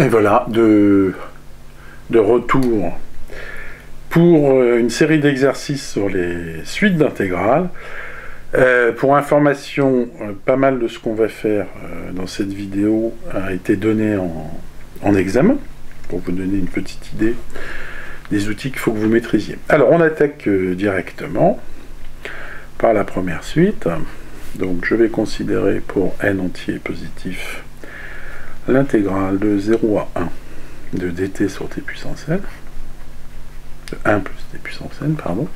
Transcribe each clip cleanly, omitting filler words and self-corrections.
Et voilà, de retour pour une série d'exercices sur les suites d'intégrales. Pour information, pas mal de ce qu'on va faire dans cette vidéo a été donné en examen, pour vous donner une petite idée des outils qu'il faut que vous maîtrisiez. Alors on attaque directement par la première suite. Donc je vais considérer pour n entier positif l'intégrale de 0 à 1 de dt sur t puissance n, de 1 plus t puissance n, pardon.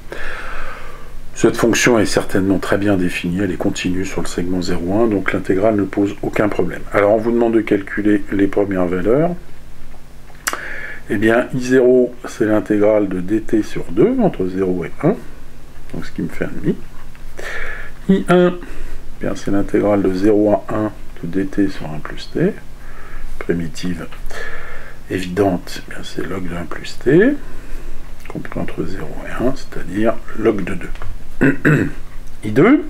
Cette fonction est certainement très bien définie, elle est continue sur le segment 0,1, donc l'intégrale ne pose aucun problème. Alors on vous demande de calculer les premières valeurs. Eh bien, I0, c'est l'intégrale de dt sur 2, entre 0 et 1, donc ce qui me fait 1,5. I1, eh bien c'est l'intégrale de 0 à 1 de dt sur 1 plus t, primitive évidente, eh bien c'est log de 1 plus t, compris entre 0 et 1, c'est-à-dire log de 2. I2,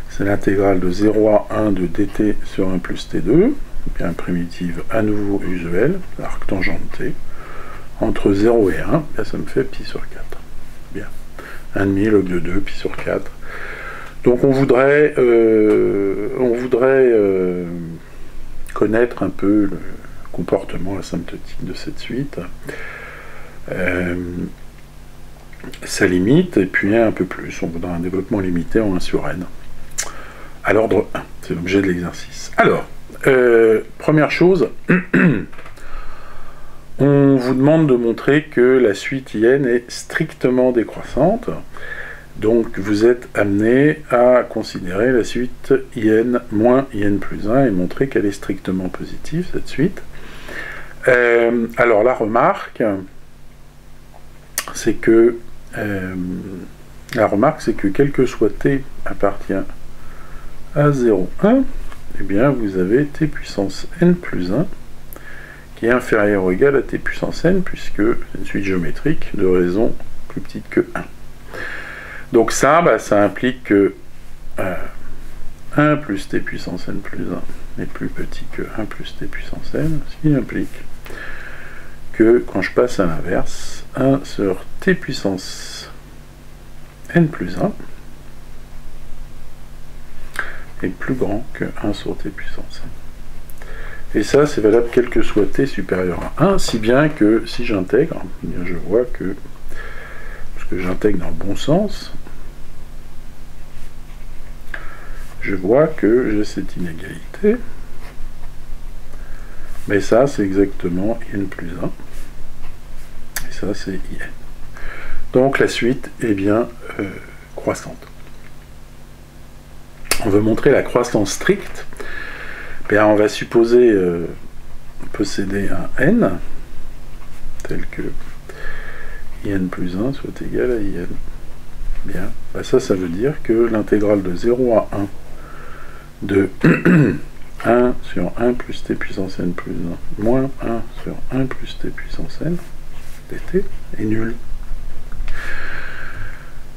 c'est l'intégrale de 0 à 1 de dt sur 1 plus t2, bien primitive à nouveau usuelle, arc tangente t, entre 0 et 1, bien ça me fait pi sur 4. Bien, 1,5 log de 2, pi sur 4. Donc on voudrait connaître un peu le comportement asymptotique de cette suite, sa limite, et puis un peu plus. On voudrait un développement limité en 1 sur n, à l'ordre 1. C'est l'objet de l'exercice. Alors, première chose, on vous demande de montrer que la suite IN est strictement décroissante. Donc vous êtes amené à considérer la suite IN moins IN plus 1 et montrer qu'elle est strictement positive, cette suite. Alors la remarque, c'est que quel que soit t appartient à 0,1, eh bien vous avez t puissance n plus 1 qui est inférieur ou égal à t puissance n, puisque c'est une suite géométrique de raison plus petite que 1. Donc ça, ça implique que 1 plus t puissance n plus 1 est plus petit que 1 plus t puissance n, ce qui implique que quand je passe à l'inverse, 1 sur t puissance n plus 1 est plus grand que 1 sur t puissance n. Et ça, c'est valable quel que soit t supérieur à 1, si bien que si j'intègre, je vois que, parce que j'intègre dans le bon sens, je vois que j'ai cette inégalité, mais ça, c'est exactement n plus 1, et ça, c'est in. Donc la suite est bien croissante. On veut montrer la croissance stricte. Bien, on va supposer posséder un n tel que in plus 1 soit égal à in. Bien, ça veut dire que l'intégrale de 0 à 1 de 1 sur 1 plus t puissance n plus 1 moins 1 sur 1 plus t puissance n dt est nul.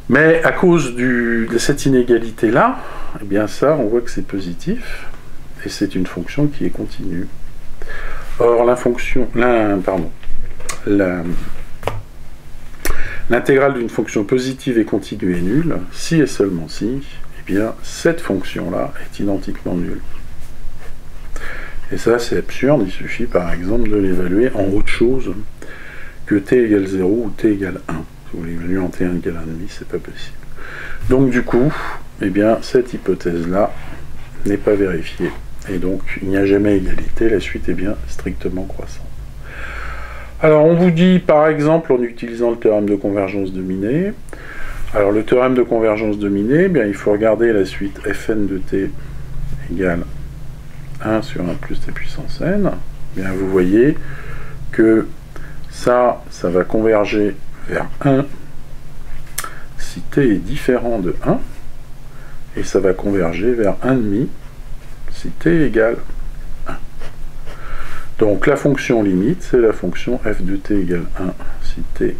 Mais à cause de cette inégalité-là, eh bien ça, on voit que c'est positif, et c'est une fonction qui est continue. Or, l'intégrale d'une fonction positive et continue est nulle, si et seulement si, eh bien cette fonction-là est identiquement nulle. Et ça, c'est absurde, il suffit par exemple de l'évaluer en autre chose que t égale 0 ou t égale 1. Si vous l'évaluez en t1 égale 1,5, c'est pas possible. Donc du coup, eh bien, cette hypothèse-là n'est pas vérifiée. Et donc, il n'y a jamais égalité, la suite est bien strictement croissante. Alors, on vous dit, par exemple, en utilisant le théorème de convergence dominée, alors le théorème de convergence dominée, eh bien, il faut regarder la suite fn de t égale 1 sur 1 plus t puissance n. Eh bien, vous voyez que ça va converger vers 1 si t est différent de 1, et ça va converger vers 1,5 si t égale 1. Donc la fonction limite, c'est la fonction f de t égale 1 si t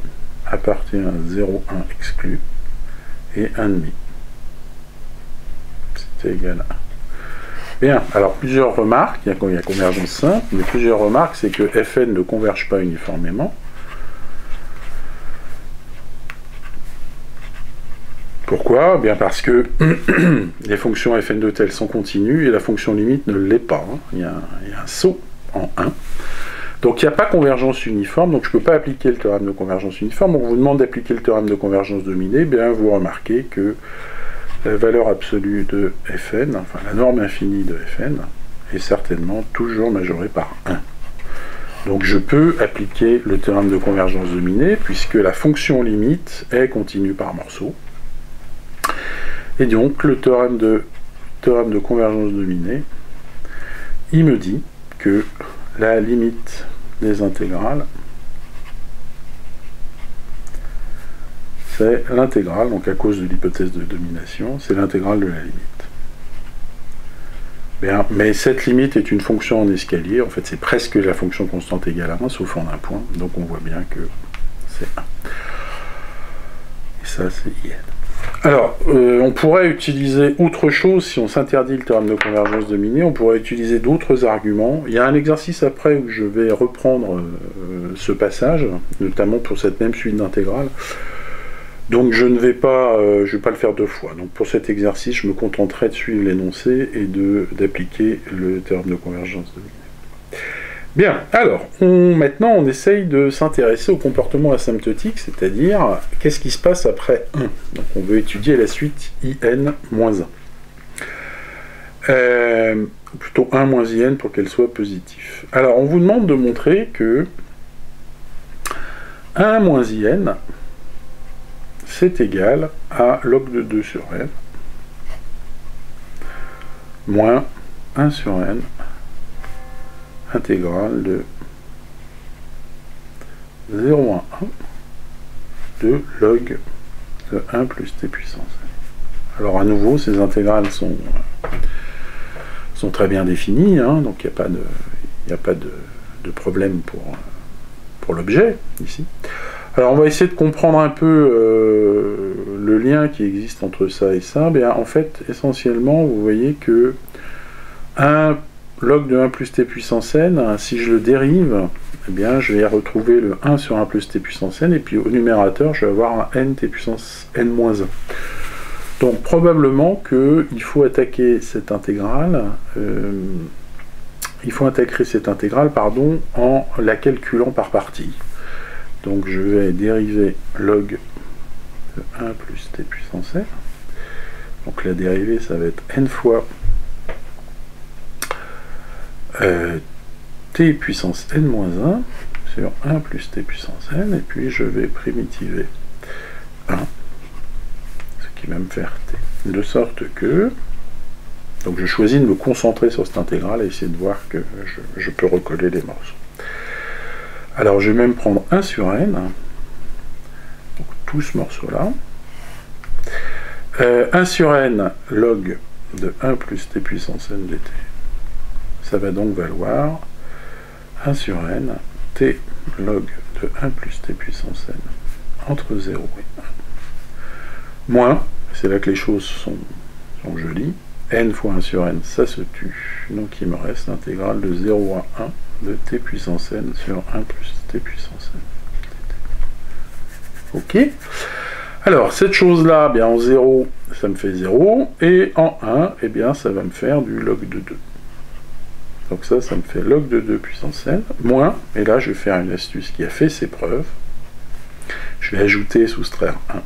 appartient à 0, 1 exclu, et 1,5 si t égale 1. Bien, alors plusieurs remarques, il y a convergence simple, mais plusieurs remarques, c'est que fn ne converge pas uniformément. Pourquoi? Bien parce que les fonctions fn de t sont continues et la fonction limite ne l'est pas. Hein. Il y a un saut en 1. Donc il n'y a pas convergence uniforme, donc je ne peux pas appliquer le théorème de convergence uniforme. On vous demande d'appliquer le théorème de convergence dominée, bien vous remarquez que la valeur absolue de fn, enfin la norme infinie de fn, est certainement toujours majorée par 1. Donc je peux appliquer le théorème de convergence dominée, puisque la fonction limite est continue par morceau. Et donc, le théorème de convergence dominée, il me dit que la limite des intégrales, c'est l'intégrale, donc à cause de l'hypothèse de domination, c'est l'intégrale de la limite. Bien, mais cette limite est une fonction en escalier, en fait c'est presque la fonction constante égale à 1, sauf en un point, donc on voit bien que c'est 1. Et ça, c'est IN. Alors, on pourrait utiliser autre chose si on s'interdit le théorème de convergence dominée, on pourrait utiliser d'autres arguments. Il y a un exercice après où je vais reprendre ce passage, notamment pour cette même suite d'intégrales. Donc je ne vais pas, le faire deux fois. Donc pour cet exercice, je me contenterai de suivre l'énoncé et d'appliquer le théorème de convergence dominée. Bien, alors, maintenant on essaye de s'intéresser au comportement asymptotique, c'est-à-dire qu'est-ce qui se passe après 1. Donc on veut étudier la suite IN moins 1. Plutôt 1 moins IN pour qu'elle soit positive. Alors on vous demande de montrer que 1 moins IN, c'est égal à log de 2 sur n, moins 1 sur n, intégrale de 0 à 1 de log de 1 plus t puissance n. Alors à nouveau, ces intégrales sont très bien définies, hein, donc il n'y a pas de problème pour l'objet, ici. Alors on va essayer de comprendre un peu le lien qui existe entre ça et ça. Bien, en fait, essentiellement, vous voyez que 1 log de 1 plus t puissance n, si je le dérive, eh bien, je vais retrouver le 1 sur 1 plus t puissance n, et puis au numérateur, je vais avoir un n t puissance n moins 1. Donc probablement qu'il faut attaquer cette intégrale, en la calculant par partie. Donc je vais dériver log de 1 plus t puissance n. Donc la dérivée, ça va être n fois t puissance n moins 1 sur 1 plus t puissance n, et puis je vais primitiver 1, ce qui va me faire t. De sorte que, donc je choisis de me concentrer sur cette intégrale et essayer de voir que je peux recoller les morceaux. Alors je vais même prendre 1 sur n, donc tout ce morceau-là. 1 sur n log de 1 plus t puissance n dt. ça va donc valoir 1 sur n, t log de 1 plus t puissance n, entre 0 et 1. Moins, c'est là que les choses sont jolies, n fois 1 sur n, ça se tue. Donc il me reste l'intégrale de 0 à 1 de t puissance n sur 1 plus t puissance n. Ok. Alors, cette chose-là, bien en 0, ça me fait 0, et en 1, eh bien, ça va me faire du log de 2. Donc ça me fait log de 2 puissance n, moins, et là, je vais faire une astuce qui a fait ses preuves. Je vais ajouter et soustraire 1.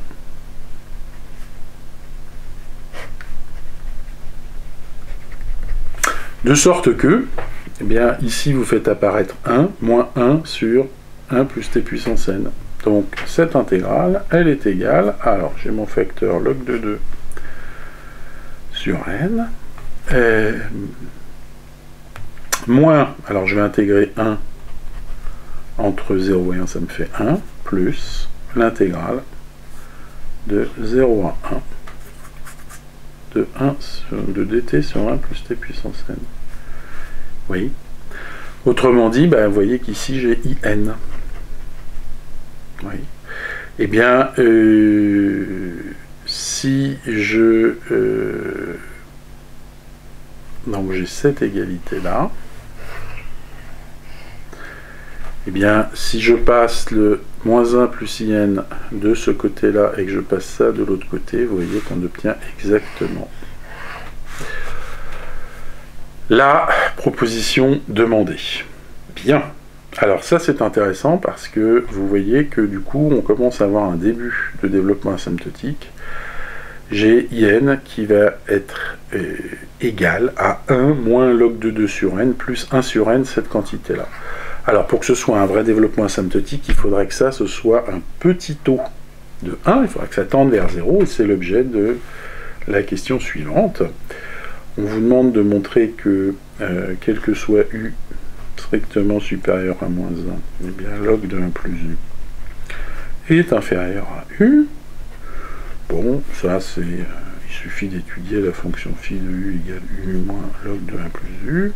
De sorte que, eh bien, ici, vous faites apparaître 1, moins 1 sur 1 plus t puissance n. Donc, cette intégrale, elle est égale, alors, j'ai mon facteur log de 2 sur n, moins, alors je vais intégrer 1 entre 0 et 1, ça me fait 1, plus l'intégrale de 0 à 1 de dt sur 1 plus t puissance n. Oui. Autrement dit, vous voyez qu'ici j'ai in. Oui. Eh bien, si je... donc j'ai cette égalité-là. Eh bien, si je passe le moins 1 plus in de ce côté-là et que je passe ça de l'autre côté, vous voyez qu'on obtient exactement la proposition demandée. Bien. Alors ça c'est intéressant parce que vous voyez que du coup on commence à avoir un début de développement asymptotique. J'ai in qui va être égal à 1 moins log de 2 sur n plus 1 sur n, cette quantité-là. Alors pour que ce soit un vrai développement asymptotique, il faudrait que ça ce soit un petit taux de 1, il faudrait que ça tende vers 0, et c'est l'objet de la question suivante. On vous demande de montrer que quel que soit u strictement supérieur à moins 1, eh bien log de 1 plus u est inférieur à u. Bon, ça c'est... il suffit d'étudier la fonction phi de u égale u moins log de 1 plus u.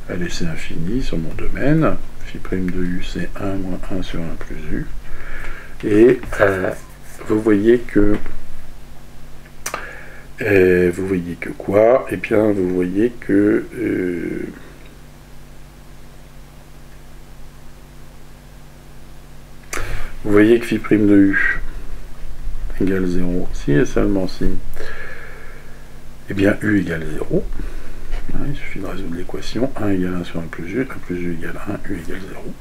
Elle est c'est infini sur mon domaine. Phi prime de u c'est 1 moins 1 sur 1 plus u. Et vous voyez que... vous voyez que quoi? Eh bien, vous voyez que... vous voyez que phi prime de u égale 0, si et seulement si, eh bien u égale 0. Il suffit de résoudre l'équation 1 égale 1 sur 1 plus u égale 1, u égale 0.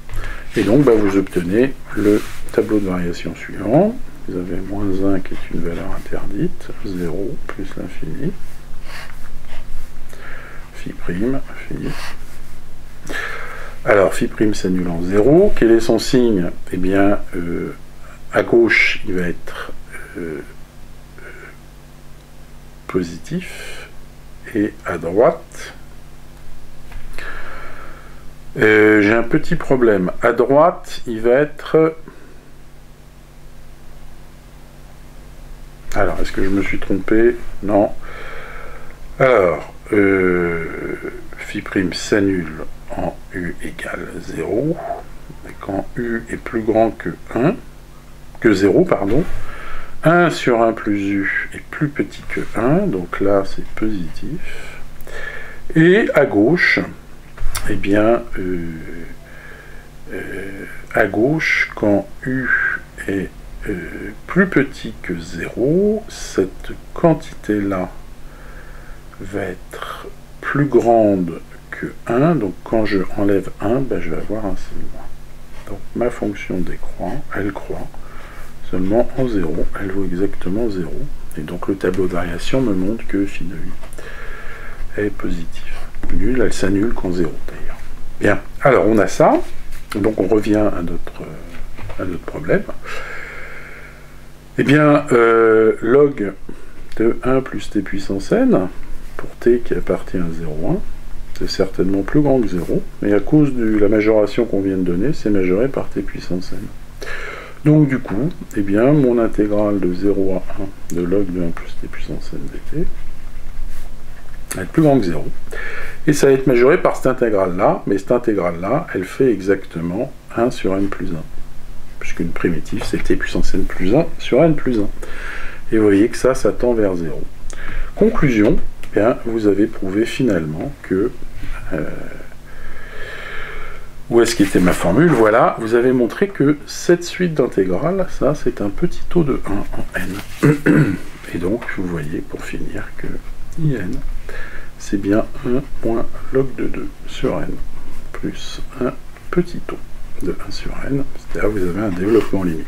Et donc vous obtenez le tableau de variation suivant. Vous avez moins 1 qui est une valeur interdite, 0 plus l'infini, phi prime, phi. Alors, phi prime s'annule en 0. Quel est son signe? Eh bien, à gauche, il va être positif, et à droite, j'ai un petit problème. À droite, il va être... Alors, est-ce que je me suis trompé? Non. Alors, phi prime s'annule en u égale 0, et quand u est plus grand que 0, pardon, 1 sur 1 plus u est plus petit que 1, donc là c'est positif, et à gauche, eh bien, à gauche, quand u est plus petit que 0, cette quantité-là va être plus grande que 1, donc quand je enlève 1, je vais avoir un signe moins. Donc ma fonction décroît, elle croît seulement en 0, elle vaut exactement 0, et donc le tableau de variation me montre que phi de u est positif. Nul, elle s'annule qu'en 0 d'ailleurs. Bien, alors on a ça, donc on revient à notre problème. Eh bien, log de 1 plus t puissance n, pour t qui appartient à 0,1, c'est certainement plus grand que 0, mais à cause de la majoration qu'on vient de donner, c'est majoré par t puissance n. Donc du coup, eh bien, mon intégrale de 0 à 1 de log de 1 plus t puissance n dt va être plus grand que 0. Et ça va être majoré par cette intégrale-là, mais cette intégrale-là, elle fait exactement 1 sur n plus 1. Puisqu'une primitive, c'est t puissance n plus 1 sur n plus 1. Et vous voyez que ça tend vers 0. Conclusion, bien, vous avez prouvé finalement que... où est-ce qu'était ma formule? Voilà, vous avez montré que cette suite d'intégrales, ça, c'est un petit taux de 1 en n. Et donc, vous voyez, pour finir, que in, c'est bien 1 moins log de 2 sur n, plus un petit taux de 1 sur n, c'est-à-dire vous avez un développement limité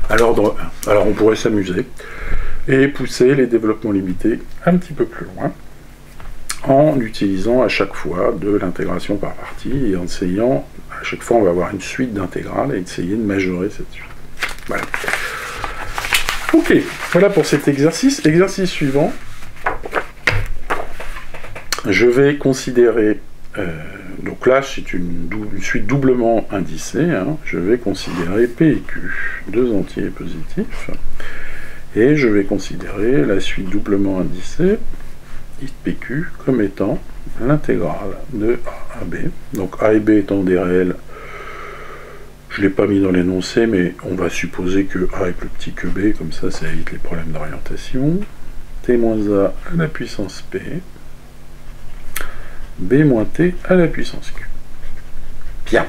à l'ordre 1. Alors, on pourrait s'amuser et pousser les développements limités un petit peu plus loin, en utilisant à chaque fois de l'intégration par partie et en essayant, à chaque fois on va avoir une suite d'intégrales et essayer de majorer cette suite. Voilà. Ok, voilà pour cet exercice. Exercice suivant, je vais considérer, donc là c'est une suite doublement indicée, hein, je vais considérer P et Q, deux entiers positifs, et je vais considérer la suite doublement indicée PQ comme étant l'intégrale de A à B. Donc A et B étant des réels, je ne l'ai pas mis dans l'énoncé, mais on va supposer que A est plus petit que B, comme ça évite les problèmes d'orientation. T moins A à la puissance P, B moins T à la puissance Q. Bien.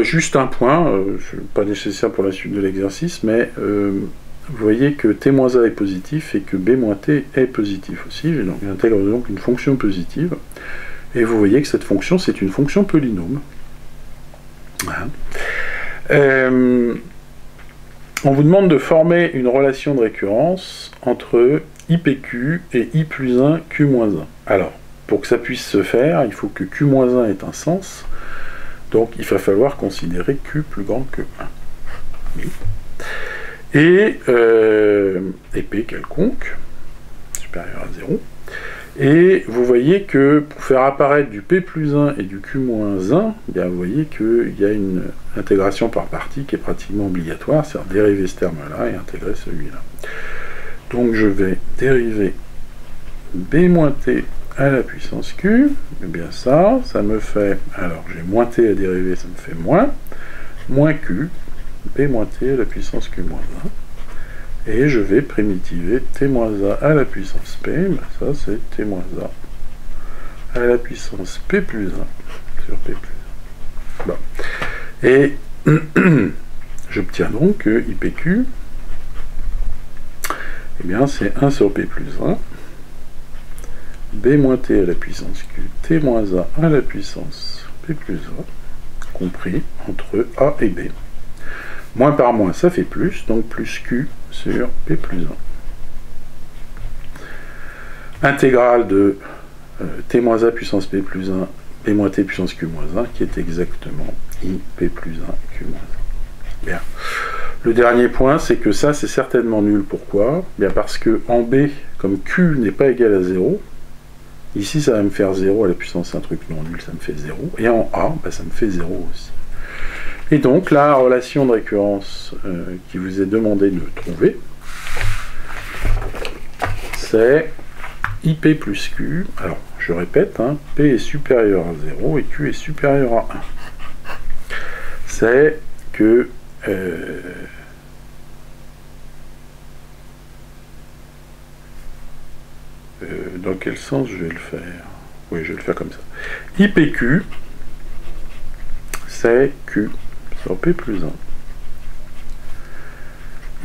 Juste un point, pas nécessaire pour la suite de l'exercice, mais vous voyez que t moins a est positif et que b moins t est positif aussi. J'intègre donc une fonction positive. Et vous voyez que cette fonction, c'est une fonction polynôme. Voilà. On vous demande de former une relation de récurrence entre IPQ et I plus 1, Q moins 1. Alors, pour que ça puisse se faire, il faut que Q moins 1 ait un sens. Donc, il va falloir considérer Q plus grand que 1. Oui. Et P quelconque, supérieur à 0. Et vous voyez que pour faire apparaître du P plus 1 et du Q moins 1, bien vous voyez qu'il y a une intégration par partie qui est pratiquement obligatoire, c'est-à-dire dériver ce terme-là et intégrer celui-là. Donc je vais dériver B moins T à la puissance Q, et bien ça me fait, alors j'ai moins T à dériver, ça me fait moins Q, B moins T à la puissance Q moins 1, et je vais primitiver T moins A à la puissance P, ben ça c'est T moins A à la puissance P plus 1 sur P plus 1. Bon. Et j'obtiens donc que IPQ, eh bien c'est 1 sur P plus 1, B moins T à la puissance Q, T moins A à la puissance P plus 1, compris entre A et B. Moins par moins, ça fait plus, donc plus Q sur P plus 1. Intégrale de T moins A puissance P plus 1, B moins T puissance Q moins 1, qui est exactement I P plus 1, Q moins 1. Bien. Le dernier point, c'est que ça, c'est certainement nul. Pourquoi? Bien parce que en B, comme Q n'est pas égal à 0, ici, ça va me faire 0 à la puissance un truc non nul, ça me fait 0. Et en A, ben, ça me fait 0 aussi. Et donc, la relation de récurrence qui vous est demandé de trouver, c'est IP plus Q. Alors, je répète, hein, P est supérieur à 0 et Q est supérieur à 1. C'est que... dans quel sens je vais le faire? Oui, je vais le faire comme ça. IPQ, c'est Q sur P plus 1.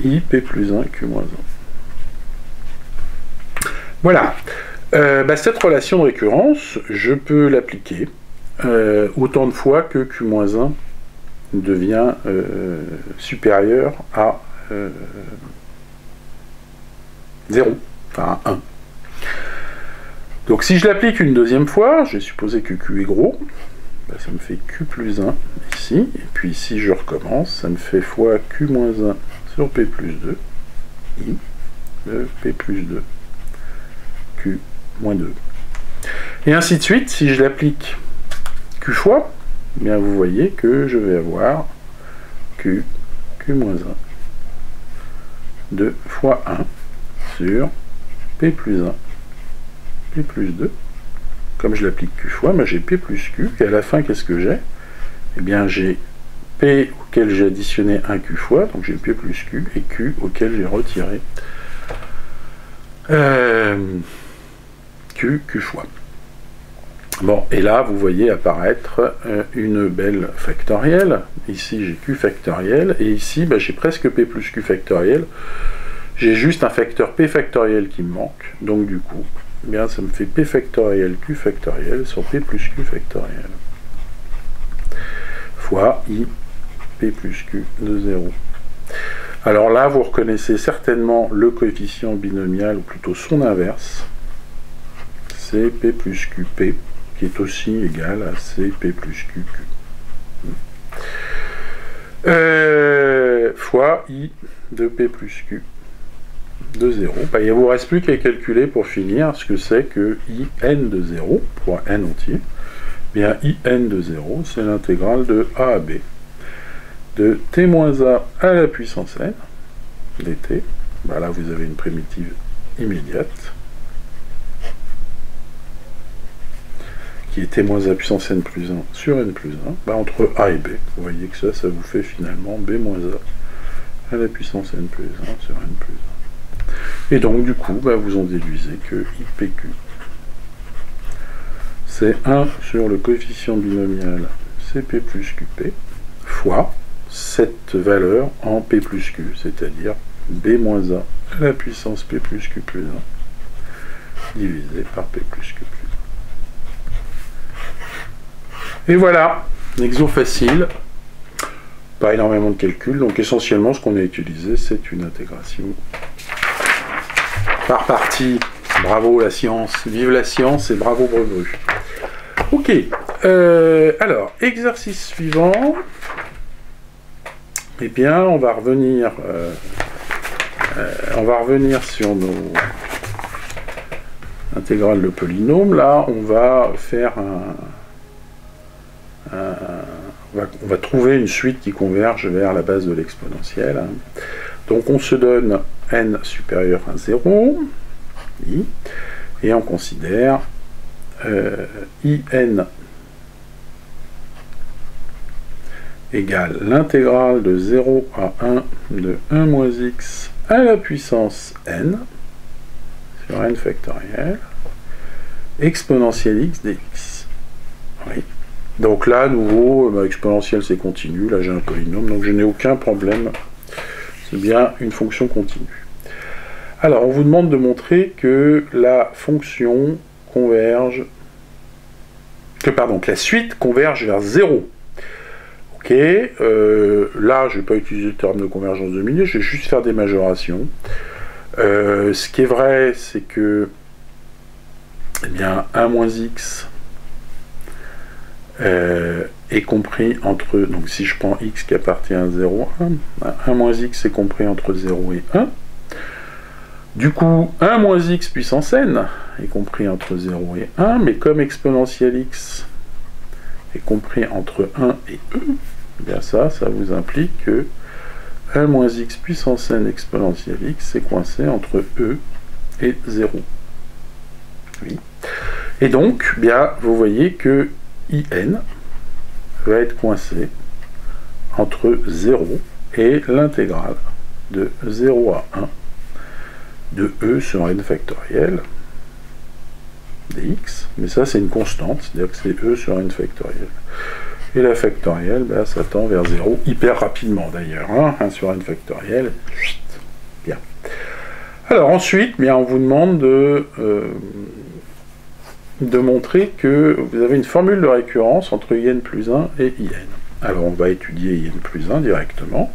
IP plus 1, Q moins 1. Voilà. Cette relation de récurrence, je peux l'appliquer autant de fois que Q moins 1 devient supérieur à 0, enfin à 1. Donc si je l'applique une deuxième fois, je vais supposer que Q est gros, ça me fait Q plus 1 ici, et puis si je recommence, ça me fait fois Q moins 1 sur P plus 2, I de P plus 2, Q moins 2. Et ainsi de suite, si je l'applique Q fois, eh bien vous voyez que je vais avoir Q moins 1, 2 fois 1 sur P plus 1, P plus 2, comme je l'applique q fois, j'ai p plus q, et à la fin, qu'est-ce que j'ai? Eh bien, j'ai p auquel j'ai additionné un q fois, donc j'ai p plus q, et q auquel j'ai retiré q fois. Bon, et là, vous voyez apparaître une belle factorielle. Ici, j'ai q factoriel, et ici, j'ai presque p plus q factoriel. J'ai juste un facteur p factoriel qui me manque, donc du coup, eh bien, ça me fait p factoriel q factoriel sur p plus q factoriel fois i p plus q de 0. Alors là, vous reconnaissez certainement le coefficient binomial, ou plutôt son inverse, c'est p plus qp, qui est aussi égal à cp plus qq. Fois i de p plus q de 0. Il ne vous reste plus qu'à calculer pour finir ce que c'est que in de 0, pour n entier. Bien, in de 0, c'est l'intégrale de a à b de t-a à la puissance n dt. Là, vous avez une primitive immédiate qui est t-a puissance n plus 1 sur n plus 1, entre a et b. Vous voyez que ça vous fait finalement b-a à la puissance n plus 1 sur n plus 1. Et donc, du coup, vous en déduisez que IPQ, c'est 1 sur le coefficient binomial CP plus QP, fois cette valeur en P plus Q, c'est-à-dire B moins A à la puissance P plus Q plus 1, divisé par P plus Q plus 1. Et voilà, un exo facile, pas énormément de calculs, donc essentiellement ce qu'on a utilisé, c'est une intégration par partie. Bravo la science, vive la science et bravo Brebru. Ok, alors, exercice suivant. Eh bien, on va revenir sur nos intégrales de polynômes. Là, on va faire on va trouver une suite qui converge vers la base de l'exponentielle. Donc, on se donne n supérieur à 0, et on considère in égale l'intégrale de 0 à 1 de 1 moins x à la puissance n sur n factoriel exponentielle x dx. Oui. Donc là, à nouveau, exponentielle c'est continu, là j'ai un polynôme, donc je n'ai aucun problème, c'est bien une fonction continue. Alors, on vous demande de montrer que la fonction converge, que la suite converge vers 0. Ok, là, je ne vais pas utiliser le terme de convergence de milieu, je vais juste faire des majorations. Ce qui est vrai, c'est que, eh bien, 1 moins x est compris entre, donc si je prends x qui appartient à 0, 1 moins x est compris entre 0 et 1. Du coup, 1 moins x puissance n est compris entre 0 et 1, mais comme exponentielle x est compris entre 1 et e, eh bien ça vous implique que 1 moins x puissance n exponentielle x est coincé entre e et 0. Oui. Et donc, bien, vous voyez que in va être coincé entre 0 et l'intégrale de 0 à 1 de e sur n factoriel dx, mais ça c'est une constante, c'est-à-dire que c'est e sur n factoriel. Et la factorielle, ça tend vers 0, hyper rapidement d'ailleurs, 1 sur n factoriel, bien. Alors ensuite, on vous demande de montrer que vous avez une formule de récurrence entre in plus 1 et in. Alors on va étudier in plus 1 directement.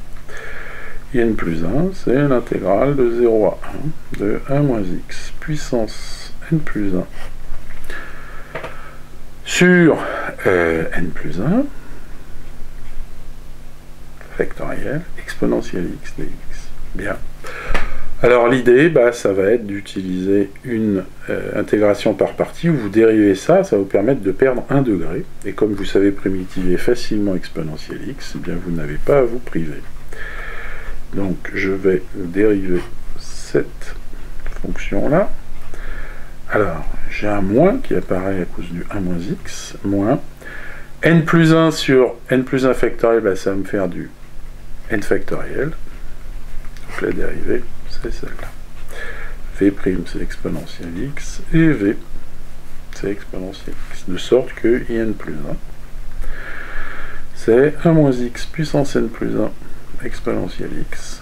In plus 1, c'est l'intégrale de 0 à 1 de 1 moins x puissance n plus 1 sur n plus 1 factoriel exponentielle x dx. Bien. Alors l'idée, ça va être d'utiliser une intégration par partie où vous dérivez ça va vous permettre de perdre 1 degré. Et comme vous savez primitiver facilement exponentielle x, eh bien vous n'avez pas à vous priver. Donc je vais dériver cette fonction-là Alors, j'ai un moins qui apparaît à cause du 1 moins x, moins n plus 1 sur n plus 1 factoriel, bah, ça va me faire du n factoriel. Donc la dérivée, c'est celle-là. V' c'est exponentielle x, et V, c'est exponentielle x. De sorte que in plus 1, c'est 1 moins x puissance n plus 1 exponentielle x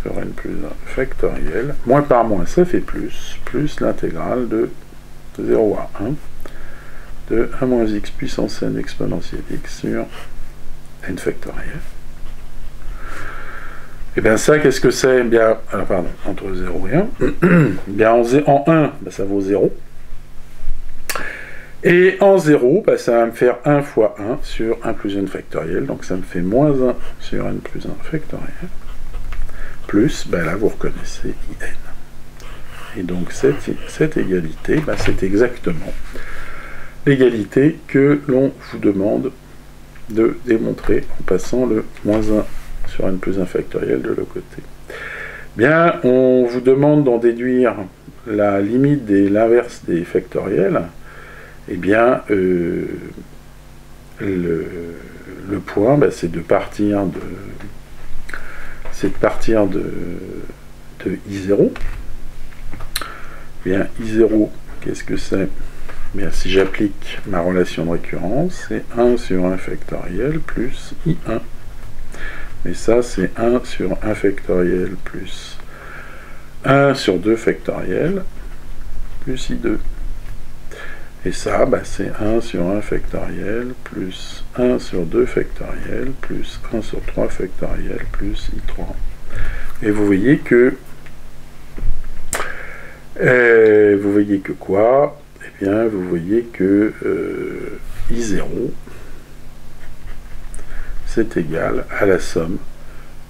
sur n plus 1 factoriel. Moins par moins, ça fait plus l'intégrale de 0 à 1 de 1 moins x puissance n exponentielle x sur n factoriel. Et bien ça, qu'est-ce que c'est? Bien, alors pardon, entre 0 et 1. Bien en 1, ben, ça vaut 0. Et en 0, ben, ça va me faire 1 fois 1 sur 1 plus n factoriel. Donc ça me fait moins 1 sur n plus 1 factoriel. Plus, ben là vous reconnaissez in. Et donc cette égalité, ben, c'est exactement l'égalité que l'on vous demande de démontrer en passant le moins 1 sur n plus 1 factoriel de l'autre côté. Bien, on vous demande d'en déduire la limite de l'inverse des factoriels. Eh bien, le point, ben, c'est de partir de I0. Bien, I0, qu'est-ce que c'est? Bien, si j'applique ma relation de récurrence, c'est 1 sur 1 factoriel plus I1. Mais ça, c'est 1 sur 1 factoriel plus 1 sur 2 factoriel plus I2. Et ça, bah, c'est 1 sur 1 factoriel plus 1 sur 2 factoriel plus 1 sur 3 factoriel plus I3. Et vous voyez que quoi? Eh bien, vous voyez que I0 c'est égal à la somme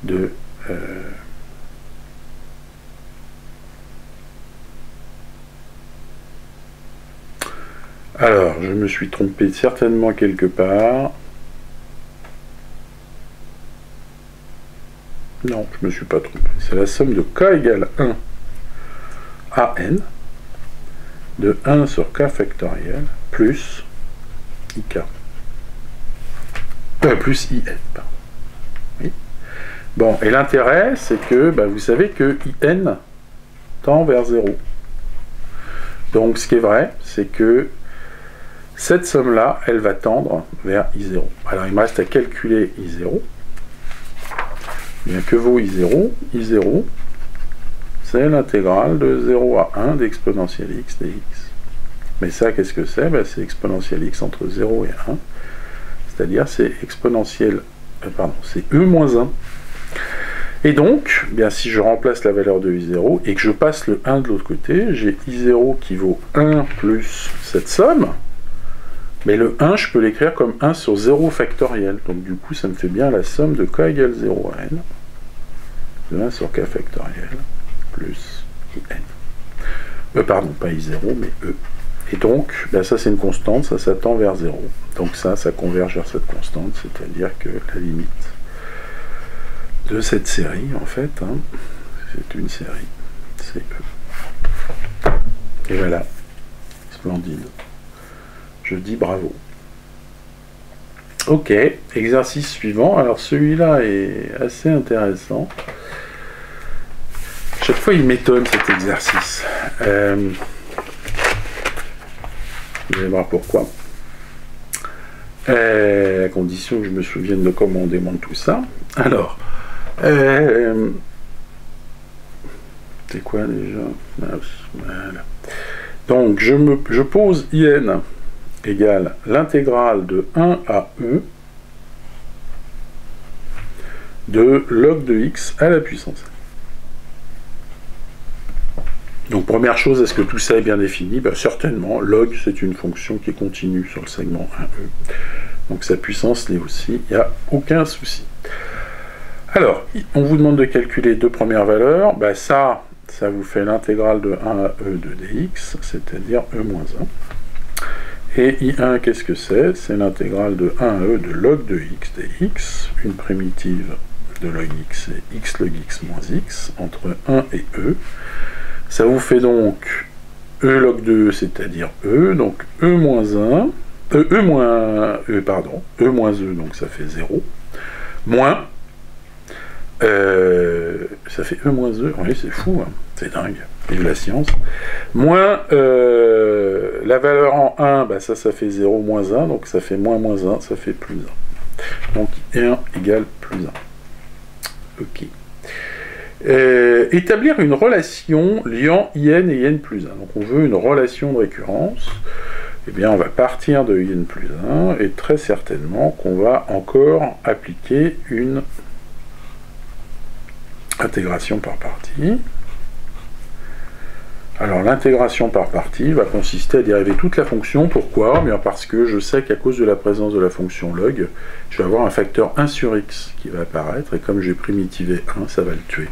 de alors, je me suis trompé certainement quelque part. Non, je ne me suis pas trompé. C'est la somme de k égale 1 à n de 1 sur k factoriel plus ik. Plus in, pardon. Oui. Bon, et l'intérêt, c'est que bah, vous savez que in tend vers 0. Donc, ce qui est vrai, c'est que cette somme-là, elle va tendre vers I0. Alors, il me reste à calculer I0. Bien, que vaut I0? I0, c'est l'intégrale de 0 à 1 d'exponentielle x dx. Mais ça, qu'est-ce que c'est? Ben, c'est exponentielle x entre 0 et 1. C'est-à-dire, c'est exponentielle, c'est e moins 1. Et donc, bien, si je remplace la valeur de I0 et que je passe le 1 de l'autre côté, j'ai I0 qui vaut 1 plus cette somme. Mais le 1, je peux l'écrire comme 1 sur 0 factoriel. Donc du coup, ça me fait bien la somme de k égale 0 à n, de 1 sur k factoriel, plus in. Pardon, pas I0, mais e. Et donc, ben ça c'est une constante, ça tend vers 0. Donc ça converge vers cette constante, c'est-à-dire que la limite de cette série, en fait, hein, c'est une série, c'est e. Et voilà, splendide. Je dis bravo. Ok, exercice suivant. Alors celui-là est assez intéressant. Chaque fois il m'étonne cet exercice. Vous allez voir pourquoi. À condition que je me souvienne de comment on démonte tout ça. Alors, c'est quoi déjà? Voilà. Donc je pose IN égale l'intégrale de 1 à e de log de x à la puissance. Donc première chose, est-ce que tout ça est bien défini? Ben, certainement, log c'est une fonction qui est continue sur le segment 1e. Donc sa puissance l'est aussi, il n'y a aucun souci. Alors, on vous demande de calculer deux premières valeurs, ben, ça vous fait l'intégrale de 1 à e de dx, c'est-à-dire e moins 1. Et I1, qu'est-ce que c'est? C'est l'intégrale de 1 à e de log de x dx, une primitive de log x et x log x moins x, entre 1 et e. Ça vous fait donc E log 2, c'est-à-dire E, donc E moins 1, E moins E, donc ça fait 0, moins, ça fait E moins E, oui c'est fou, hein, c'est dingue, vive la science, moins la valeur en 1, bah ça fait 0 moins 1, donc ça fait moins 1, ça fait plus 1. Donc 1 égale plus 1. Ok. Établir une relation liant IN et IN plus 1. Donc on veut une relation de récurrence. Eh bien on va partir de IN plus 1 et très certainement qu'on va encore appliquer une intégration par partie. Alors l'intégration par partie va consister à dériver toute la fonction. Pourquoi? Bien parce que je sais qu'à cause de la présence de la fonction log, je vais avoir un facteur 1 sur x qui va apparaître, et comme j'ai primitivé 1, ça va le tuer.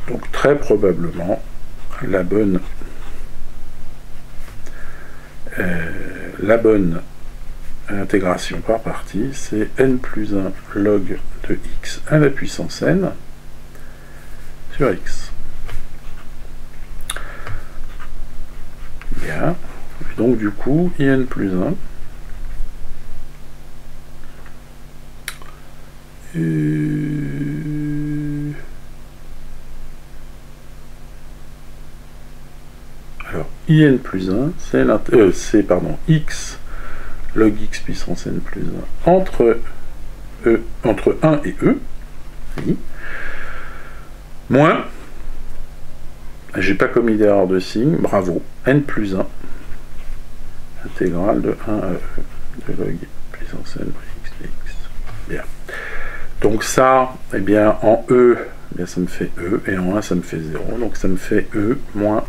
Donc très probablement, la bonne intégration par partie, c'est n plus 1 log de x à la puissance n sur x. Bien. Et donc du coup, in plus 1 alors, in plus 1, c'est x log x puissance n plus 1 entre 1 et e, oui, moins, j'ai pas commis d'erreur de signe, bravo, n plus 1, intégrale de 1 à e, de log puissance n x dx. Bien. Donc ça, eh bien, en e, eh bien, ça me fait e, et en 1, ça me fait 0, donc ça me fait e moins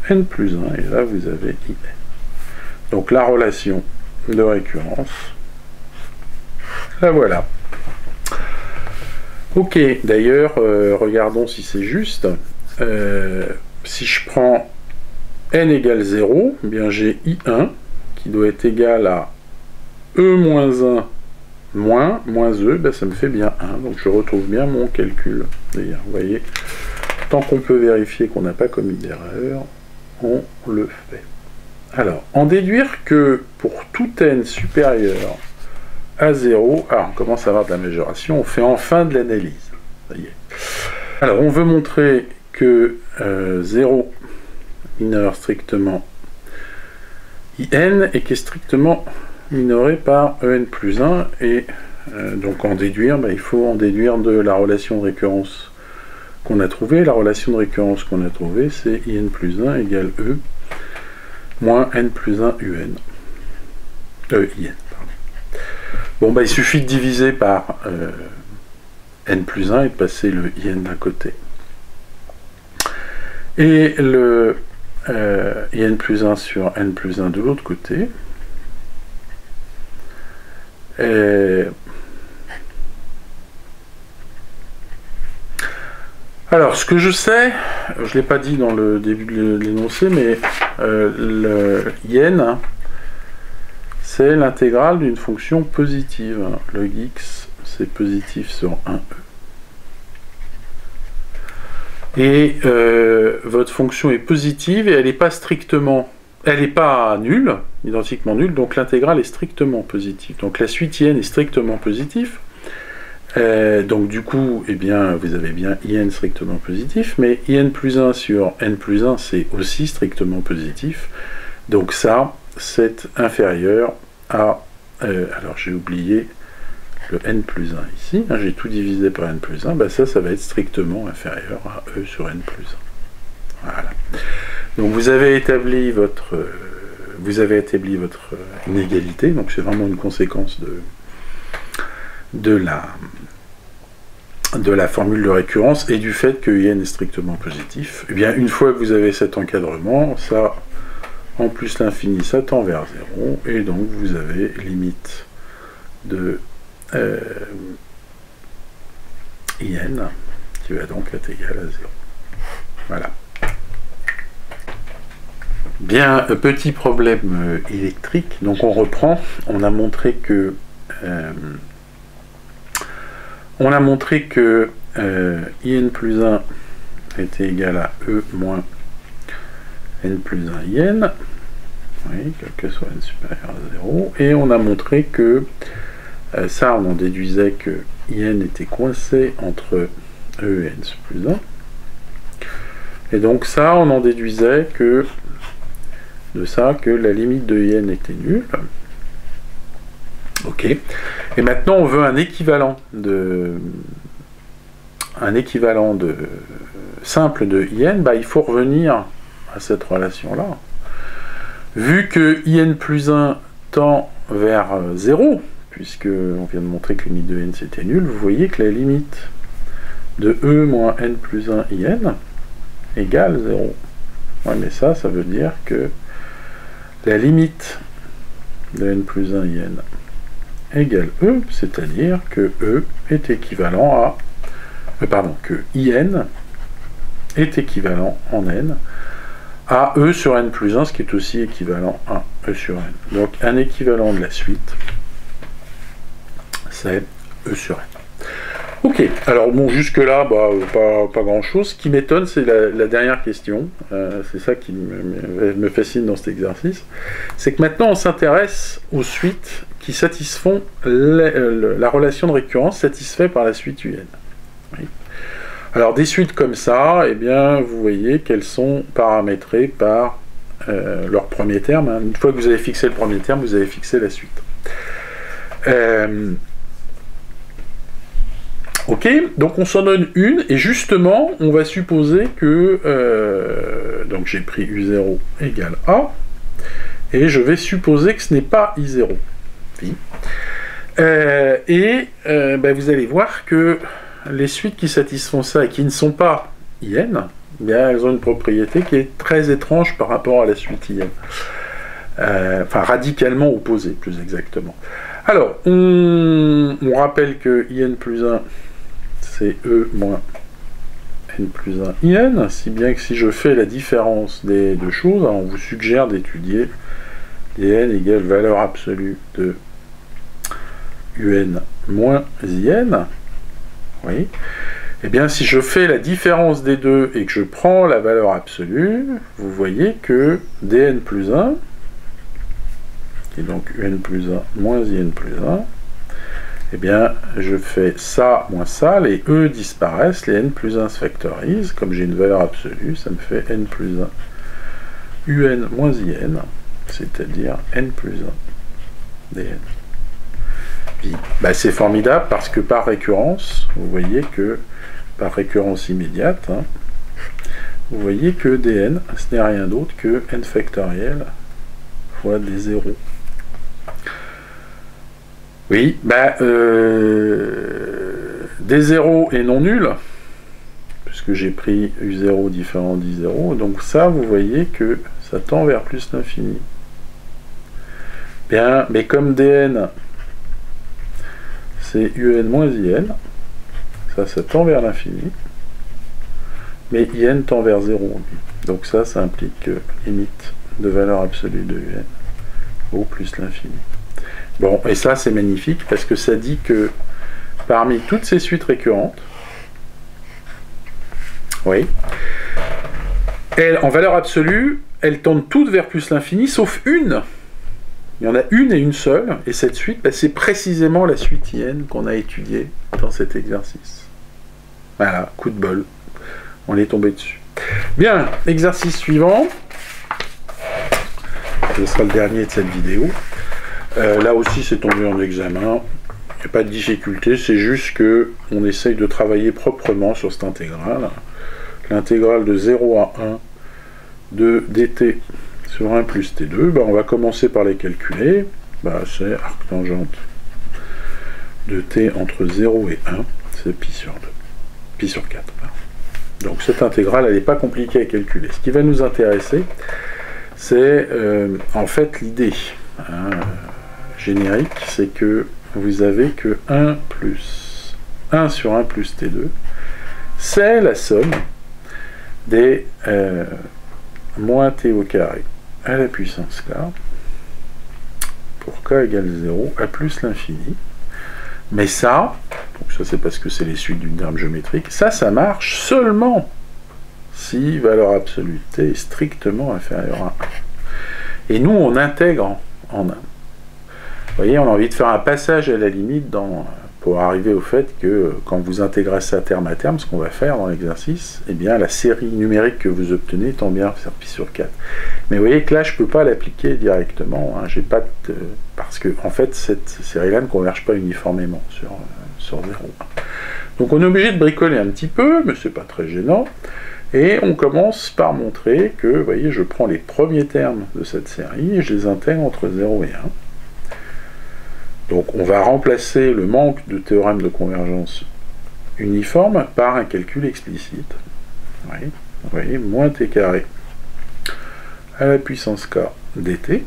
n plus 1, et là, vous avez in. Donc la relation de récurrence, la voilà. Ok, d'ailleurs, regardons si c'est juste. Si je prends n égale 0, eh bien j'ai I1 qui doit être égal à E moins 1 moins E, ben ça me fait bien 1, donc je retrouve bien mon calcul. D'ailleurs, vous voyez, tant qu'on peut vérifier qu'on n'a pas commis d'erreur, on le fait. Alors, en déduire que pour tout n supérieur à 0, on commence à avoir de la majoration, on fait enfin de l'analyse. Ça y est. Alors, on veut montrer que 0 mineur strictement IN et qui est strictement minoré par EN plus 1, et donc en déduire, il faut en déduire de la relation de récurrence qu'on a trouvée. La relation de récurrence qu'on a trouvée, c'est IN plus 1 égale E moins N plus 1 UN. IN, pardon. Bon, il suffit de diviser par N plus 1 et de passer le IN d'un côté. Et le IN plus 1 sur N plus 1 de l'autre côté. Alors, ce que je sais, je ne l'ai pas dit dans le début de l'énoncé, mais le IN, c'est l'intégrale d'une fonction positive. Log x, c'est positif sur 1e. Et votre fonction est positive et elle n'est pas strictement, elle n'est pas nulle, identiquement nulle, donc l'intégrale est strictement positive. Donc la suite IN est strictement positive. Donc du coup, eh bien, vous avez bien IN strictement positif, mais IN plus 1 sur N plus 1, c'est aussi strictement positif. Donc ça, c'est inférieur à... alors j'ai oublié le N plus 1 ici, j'ai tout divisé par N plus 1, ça va être strictement inférieur à E sur N plus 1. Voilà. Donc vous avez établi votre inégalité, donc c'est vraiment une conséquence de la formule de récurrence et du fait que IN est strictement positif. Et bien une fois que vous avez cet encadrement, ça, en plus l'infini, ça tend vers 0, et donc vous avez limite de IN qui va donc être égal à 0. Voilà. Bien, petit problème électrique, donc on reprend, on a montré que IN plus 1 était égal à E moins n plus 1 in, oui, quel que soit n supérieur à 0, et on a montré que ça, on en déduisait que in était coincé entre e et n plus 1, et donc ça, on en déduisait que de ça, que la limite de in était nulle. Ok, et maintenant on veut un équivalent simple de in, bah, il faut revenir à cette relation-là. Vu que in plus 1 tend vers 0, puisque on vient de montrer que la limite de n c'était nul, vous voyez que la limite de e moins n plus 1 in égale 0. Ouais, mais ça veut dire que la limite de n plus 1 in égale e, c'est-à-dire que e est équivalent à que in est équivalent en n à e sur n plus 1, ce qui est aussi équivalent à e sur n. Donc un équivalent de la suite, c'est e sur n. Ok, alors bon, jusque-là, bah, pas grand-chose. Ce qui m'étonne, c'est la dernière question. C'est ça qui me fascine dans cet exercice. C'est que maintenant, on s'intéresse aux suites qui satisfont la relation de récurrence satisfaite par la suite un. Oui. Alors, des suites comme ça, eh bien, vous voyez qu'elles sont paramétrées par leur premier terme. Hein. Une fois que vous avez fixé le premier terme, vous avez fixé la suite. Ok, donc on s'en donne une, et justement, on va supposer que... donc j'ai pris U0 égale A, et je vais supposer que ce n'est pas I0. Ben vous allez voir que les suites qui satisfont ça et qui ne sont pas IN, bien, elles ont une propriété qui est très étrange par rapport à la suite IN. Enfin, radicalement opposée, plus exactement. Alors, on rappelle que IN plus 1, c'est E moins N plus 1 IN, si bien que si je fais la différence des deux choses, on vous suggère d'étudier IN égale valeur absolue de UN moins IN. Oui. Eh bien, si je fais la différence des deux et que je prends la valeur absolue, vous voyez que dn plus 1, qui est donc un plus 1 moins in plus 1, eh bien, je fais ça moins ça, les e disparaissent, les n plus 1 se factorisent, comme j'ai une valeur absolue, ça me fait n plus 1 un moins in, c'est-à-dire n plus 1 dn. Bah, c'est formidable parce que par récurrence, vous voyez que, par récurrence immédiate, hein, vous voyez que dn, ce n'est rien d'autre que n factoriel fois des zéros. Oui, bah, des zéros est non nul, puisque j'ai pris u0 différent d'i0, donc ça, vous voyez que ça tend vers plus l'infini. Bien, mais comme dn, c'est un moins in, ça tend vers l'infini, mais in tend vers 0. Donc ça implique que limite de valeur absolue de un au plus l'infini. Bon, et ça c'est magnifique parce que ça dit que parmi toutes ces suites récurrentes, oui, elles, en valeur absolue, elles tendent toutes vers plus l'infini, sauf une. Il y en a une et une seule, et cette suite, bah, c'est précisément la suite IN qu'on a étudiée dans cet exercice. Voilà, coup de bol, on est tombé dessus. Bien, exercice suivant, ce sera le dernier de cette vidéo. Là aussi, c'est tombé en examen, il n'y a pas de difficulté, c'est juste que on essaye de travailler proprement sur cette intégrale. L'intégrale de 0 à 1 de dt sur 1 plus t2, bah, on va commencer par les calculer. Bah, c'est arctangente de t entre 0 et 1, c'est pi sur 2, pi sur 4. Donc cette intégrale, elle n'est pas compliquée à calculer. Ce qui va nous intéresser, c'est en fait l'idée générique, c'est que vous avez que 1 plus 1 sur 1 plus t2, c'est la somme des moins t au carré à la puissance k pour k égale 0 à plus l'infini. Mais ça, donc ça c'est parce que c'est les suites d'une terme géométrique, ça marche seulement si valeur absolue de t est strictement inférieure à 1. Et nous, on intègre en 1. Vous voyez, on a envie de faire un passage à la limite pour arriver au fait que quand vous intégrez ça terme à terme, ce qu'on va faire dans l'exercice, eh bien la série numérique que vous obtenez tend bien à faire pi sur 4. Mais vous voyez que là, je ne peux pas l'appliquer directement. Hein, j'ai pas parce que en fait, cette série-là ne converge pas uniformément sur 0. Donc on est obligé de bricoler un petit peu, mais c'est pas très gênant. Et on commence par montrer que, vous voyez, je prends les premiers termes de cette série et je les intègre entre 0 et 1. Donc on va remplacer le manque de théorème de convergence uniforme par un calcul explicite. Vous voyez, moins t carré à la puissance k dt.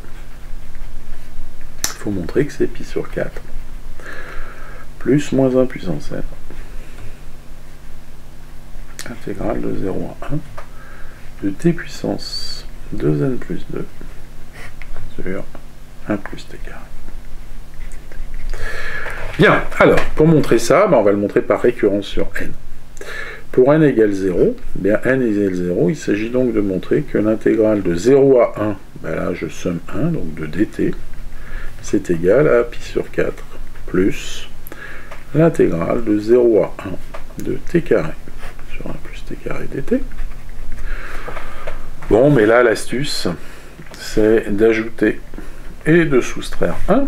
Il faut montrer que c'est pi sur 4 plus moins 1 puissance n intégrale de 0 à 1 de t puissance 2n plus 2 sur 1 plus t carré. Bien, alors, pour montrer ça, on va le montrer par récurrence sur n. Pour n égale 0, bien n égale 0, il s'agit donc de montrer que l'intégrale de 0 à 1, là je somme 1, donc de dt, c'est égal à pi sur 4 plus l'intégrale de 0 à 1 de t carré sur 1 plus t carré dt. Bon, mais là, l'astuce, c'est d'ajouter et de soustraire 1.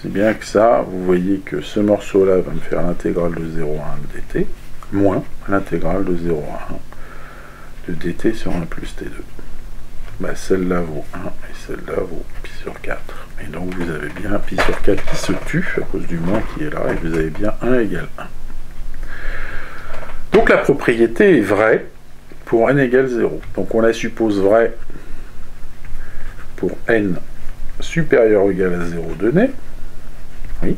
C'est bien que ça, vous voyez que ce morceau-là va me faire l'intégrale de 0 à 1 de dt, moins l'intégrale de 0 à 1 de dt sur 1 plus t2. Bah, celle-là vaut 1 et celle-là vaut pi sur 4. Et donc vous avez bien pi sur 4 qui se tue à cause du moins qui est là, et vous avez bien 1 égale 1. Donc la propriété est vraie pour n égale 0. Donc on la suppose vraie pour n supérieur ou égal à 0 donné. Oui.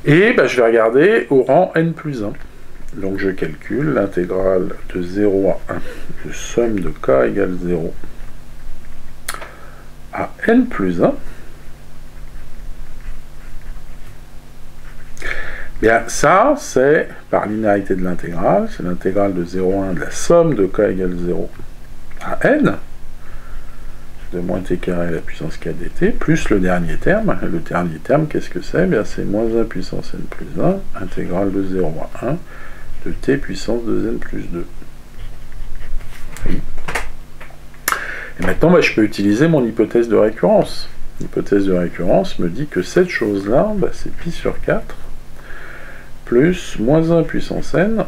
Et je vais regarder au rang n plus 1. Donc je calcule l'intégrale de 0 à 1 de somme de k égale 0 à n plus 1. Bien, ça, c'est, par linéarité de l'intégrale, c'est l'intégrale de 0 à 1 de la somme de k égale 0 à n, de moins t carré à la puissance k dt, plus le dernier terme. Le dernier terme, qu'est-ce que c'est? Bien, c'est moins 1 puissance n plus 1, intégrale de 0 à 1, de t puissance 2n plus 2. Oui. Et maintenant, je peux utiliser mon hypothèse de récurrence. L'hypothèse de récurrence me dit que cette chose-là, c'est pi sur 4, plus moins 1 puissance n,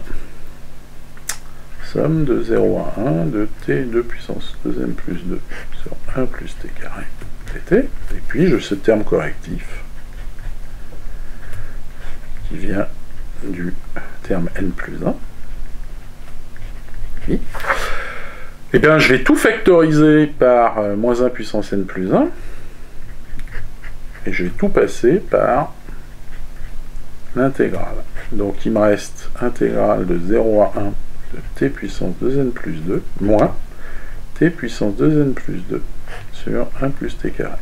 somme de 0 à 1 de t2 puissance 2n plus 2 sur 1 plus t carré dt, et puis j'ai ce terme correctif qui vient du terme n plus 1. Oui. Eh bien, je vais tout factoriser par moins 1 puissance n plus 1, et je vais tout passer par l'intégrale. Donc il me reste intégrale de 0 à 1 de t puissance 2n plus 2 moins t puissance 2n plus 2 sur 1 plus t carré.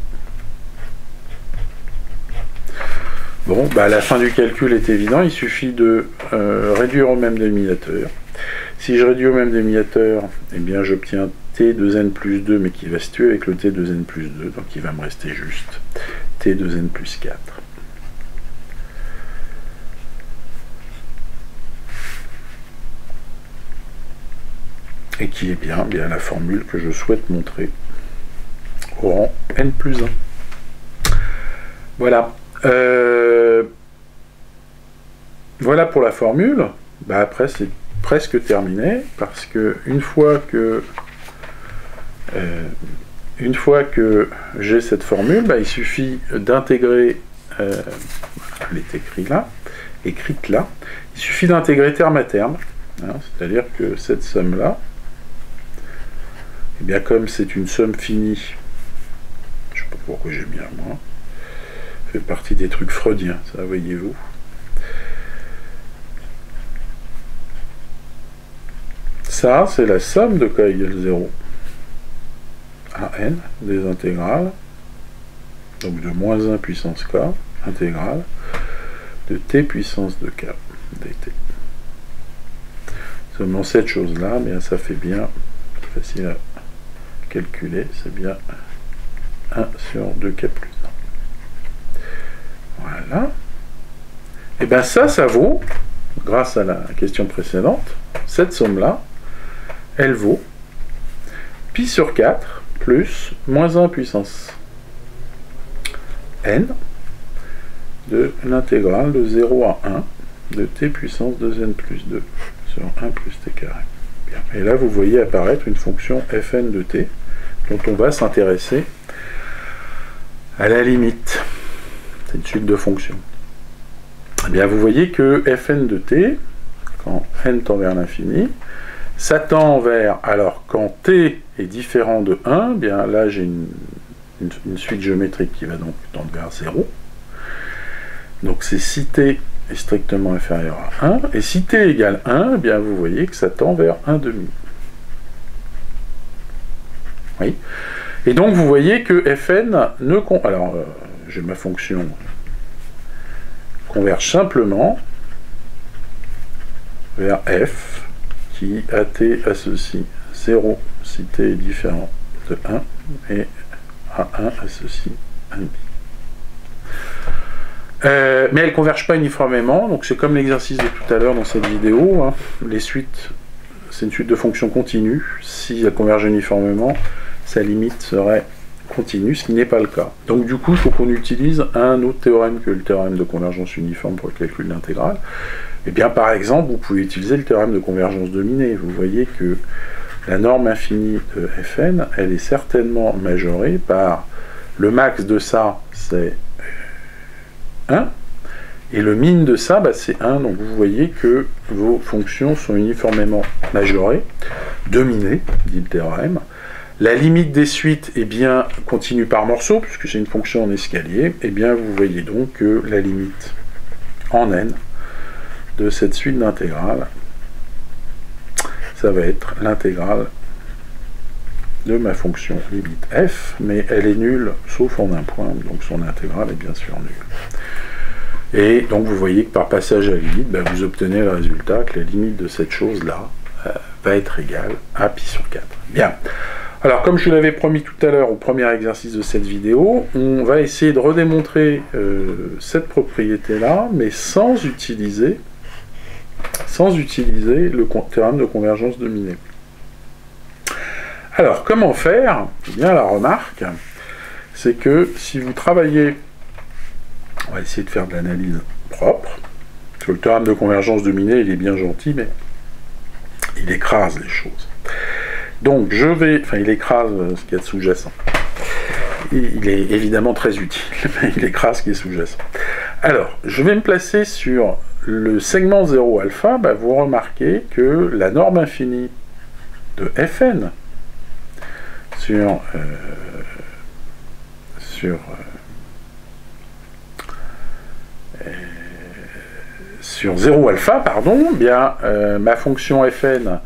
Bon, la fin du calcul est évident, il suffit de réduire au même dénominateur. Si je réduis au même dénominateur, eh bien j'obtiens t 2n plus 2, mais qui va se tuer avec le t 2n plus 2, donc il va me rester juste t 2n plus 4. Et qui est bien la formule que je souhaite montrer au rang n plus 1. Voilà. Voilà pour la formule. Après, c'est presque terminé, parce que une fois que j'ai cette formule, il suffit d'intégrer, elle est écrite là, il suffit d'intégrer terme à terme, hein, c'est-à-dire que cette somme-là, et bien comme c'est une somme finie, je ne sais pas pourquoi j'ai mis un moins, fait partie des trucs freudiens, ça voyez-vous. Ça, c'est la somme de k égale 0 à n des intégrales, donc de moins 1 puissance k, intégrale, de t puissance de k dt. seulement cette chose-là, mais ça fait bien, facile à calculer, c'est bien 1 sur 2k plus 1. Voilà. Et bien ça vaut, grâce à la question précédente, cette somme-là, elle vaut pi sur 4 plus moins 1 puissance n de l'intégrale de 0 à 1 de t puissance 2n plus 2 sur 1 plus t carré. Bien. Et là, vous voyez apparaître une fonction fn de t, dont on va s'intéresser à la limite. C'est une suite de fonctions. Eh bien, vous voyez que fn de t, quand n tend vers l'infini, ça tend vers, alors quand t est différent de 1, bien là j'ai une suite géométrique qui va donc tendre vers 0. Donc c'est si t est strictement inférieur à 1, et si t égale 1, eh bien vous voyez que ça tend vers 1,5. Oui. Et donc vous voyez que fn ne... Alors, j'ai ma fonction converge simplement vers f, qui à t associe 0 si t est différent de 1, et à 1 associe 1,5. Mais elles ne convergent pas uniformément, donc c'est comme l'exercice de tout à l'heure dans cette vidéo, hein. Les suites, c'est une suite de fonctions continues. Si elles convergent uniformément, sa limite serait continue, ce qui n'est pas le cas. Donc du coup, il faut qu'on utilise un autre théorème que le théorème de convergence uniforme pour le calcul de l'intégrale. Et bien par exemple, vous pouvez utiliser le théorème de convergence dominée. Vous voyez que la norme infinie de Fn, elle est certainement majorée par le max de ça, c'est 1, et le min de ça, c'est 1, donc vous voyez que vos fonctions sont uniformément majorées, dominées, dit le théorème. La limite des suites est bien continue par morceau, puisque c'est une fonction en escalier, et bien vous voyez donc que la limite en n de cette suite d'intégrales, ça va être l'intégrale de ma fonction limite f, mais elle est nulle sauf en un point, donc son intégrale est bien sûr nulle. Et donc vous voyez que par passage à la limite, vous obtenez le résultat que la limite de cette chose-là va être égale à pi sur 4. Bien. Alors comme je l'avais promis tout à l'heure au premier exercice de cette vidéo, on va essayer de redémontrer cette propriété-là, mais sans utiliser le théorème de convergence dominée. Alors, comment faire? Eh bien, la remarque, c'est que si vous travaillez, on va essayer de faire de l'analyse propre, parce que le théorème de convergence dominée, il est bien gentil, mais il écrase les choses. Donc, il écrase ce qu'il y a de sous-jacent. Il est évidemment très utile, mais il écrase ce qui est sous-jacent. Alors, je vais me placer sur le segment 0 alpha, vous remarquez que la norme infinie de Fn sur 0 alpha, pardon, ma fonction Fn,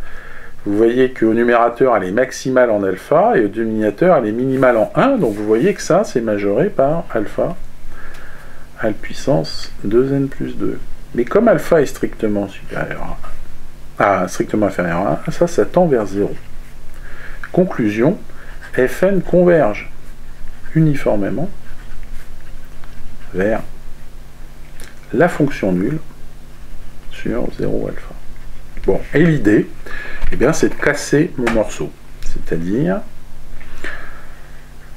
vous voyez qu'au numérateur elle est maximale en alpha et au dénominateur elle est minimale en 1, donc vous voyez que ça c'est majoré par alpha à la puissance 2n plus 2. Mais comme alpha est strictement supérieur strictement inférieur à 1, ça tend vers 0. Conclusion, Fn converge uniformément vers la fonction nulle sur 0 alpha. Bon, et l'idée, c'est de casser mon morceau, c'est-à-dire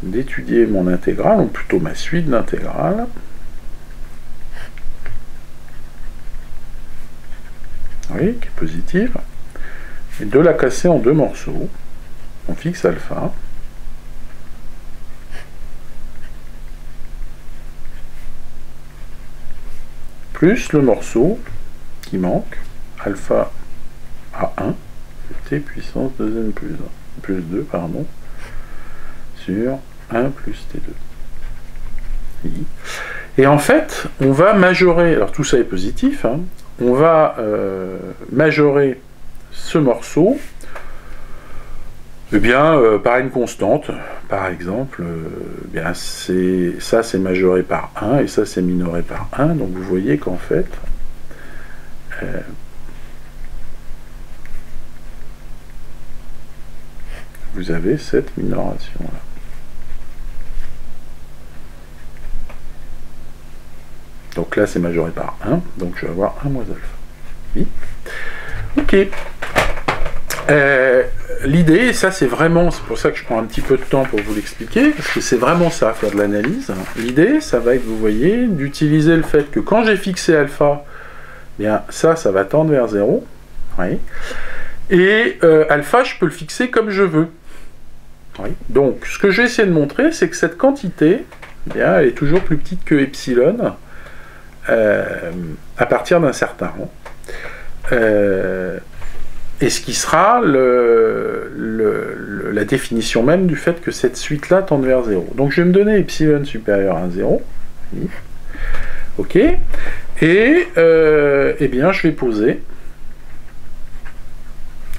d'étudier mon intégrale, ou plutôt ma suite d'intégrales, oui, qui est positive, et de la casser en deux morceaux. On fixe alpha, plus le morceau qui manque, alpha à 1, t puissance 2n plus 2, pardon, sur 1 plus t2. Et en fait, on va majorer, alors tout ça est positif, hein, on va majorer ce morceau par une constante. Par exemple, ça c'est majoré par 1 et ça c'est minoré par 1, donc vous voyez qu'en fait vous avez cette minoration-là. Donc là, c'est majoré par 1, donc je vais avoir 1 moins alpha. Oui. Ok. L'idée, et ça c'est vraiment, c'est pour ça que je prends un petit peu de temps pour vous l'expliquer, parce que c'est vraiment ça, faire de l'analyse. L'idée, ça va être, vous voyez, d'utiliser le fait que quand j'ai fixé alpha, eh bien ça va tendre vers 0. Oui. Et alpha, je peux le fixer comme je veux. Oui. Donc, ce que je vais essayer de montrer, c'est que cette quantité, eh bien, elle est toujours plus petite que epsilon, à partir d'un certain rang. Et ce qui sera la définition même du fait que cette suite-là tende vers 0. Donc je vais me donner epsilon supérieur à 0. Oui. Ok. Et eh bien, je vais poser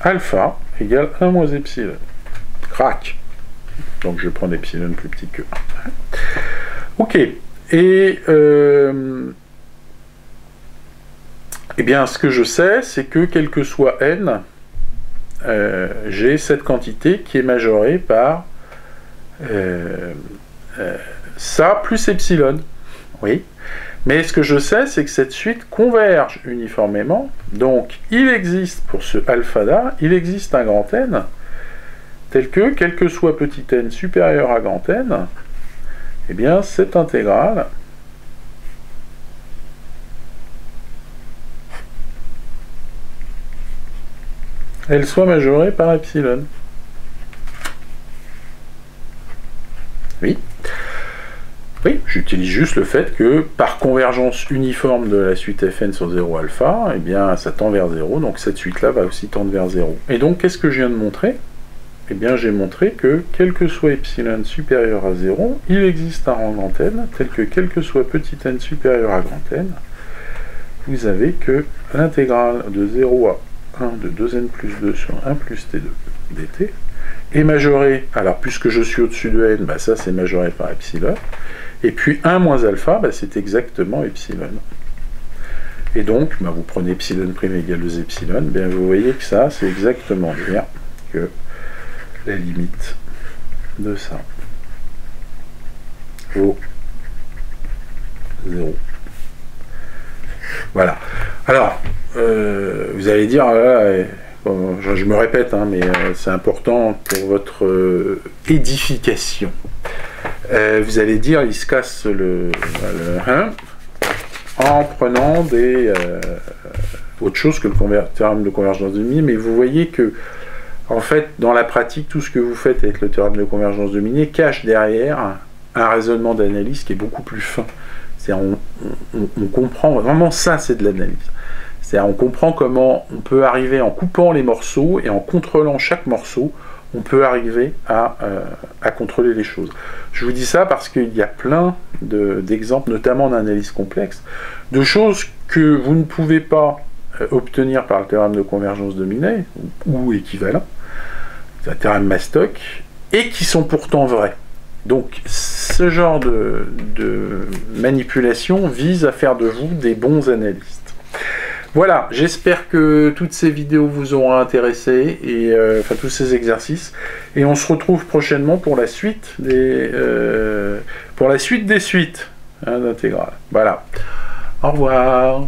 alpha égale 1 moins epsilon. Crac. Donc je vais prendre epsilon plus petit que 1. Ok. Et eh bien, ce que je sais, c'est que quel que soit n, j'ai cette quantité qui est majorée par ça plus epsilon. Oui. Mais ce que je sais, c'est que cette suite converge uniformément. Donc, il existe, pour ce alpha-là, il existe un grand n, tel que, quel que soit petit n supérieur à grand n, eh bien, cette intégrale elle soit majorée par epsilon. Oui. Oui, j'utilise juste le fait que par convergence uniforme de la suite Fn sur 0 alpha, eh bien ça tend vers 0, donc cette suite-là va aussi tendre vers 0. Et donc qu'est-ce que je viens de montrer? Eh bien j'ai montré que quel que soit epsilon supérieur à 0, il existe un rang grand n, tel que quel que soit petit n supérieur à grand n, vous avez que l'intégrale de 0 à 1 de 2n plus 2 sur 1 plus t2 dt est majoré, alors puisque je suis au-dessus de n, bah ça c'est majoré par epsilon, et puis 1 moins alpha, bah c'est exactement epsilon. Et donc, bah vous prenez epsilon prime égale 2 epsilon, bien vous voyez que ça c'est exactement dire que la limite de ça vaut 0. Voilà. Alors, vous allez dire, je me répète, hein, mais c'est important pour votre édification. Vous allez dire, il se casse le en prenant des autre chose que le théorème de convergence de Minier, mais vous voyez que, en fait, dans la pratique, tout ce que vous faites avec le théorème de convergence de Minier cache derrière un raisonnement d'analyse qui est beaucoup plus fin. C'est-à-dire, on comprend, vraiment ça c'est de l'analyse. C'est-à-dire, on comprend comment on peut arriver en coupant les morceaux et en contrôlant chaque morceau, on peut arriver à contrôler les choses. Je vous dis ça parce qu'il y a plein d'exemples, notamment d'analyse complexe, de choses que vous ne pouvez pas obtenir par le théorème de convergence de Minier, ou équivalent, c'est un théorème Mastock, et qui sont pourtant vraies. Donc, ce genre de manipulation vise à faire de vous des bons analystes. Voilà, j'espère que toutes ces vidéos vous auront intéressé, et enfin tous ces exercices, et on se retrouve prochainement pour la suite des suites hein, d'intégrales. Voilà. Au revoir.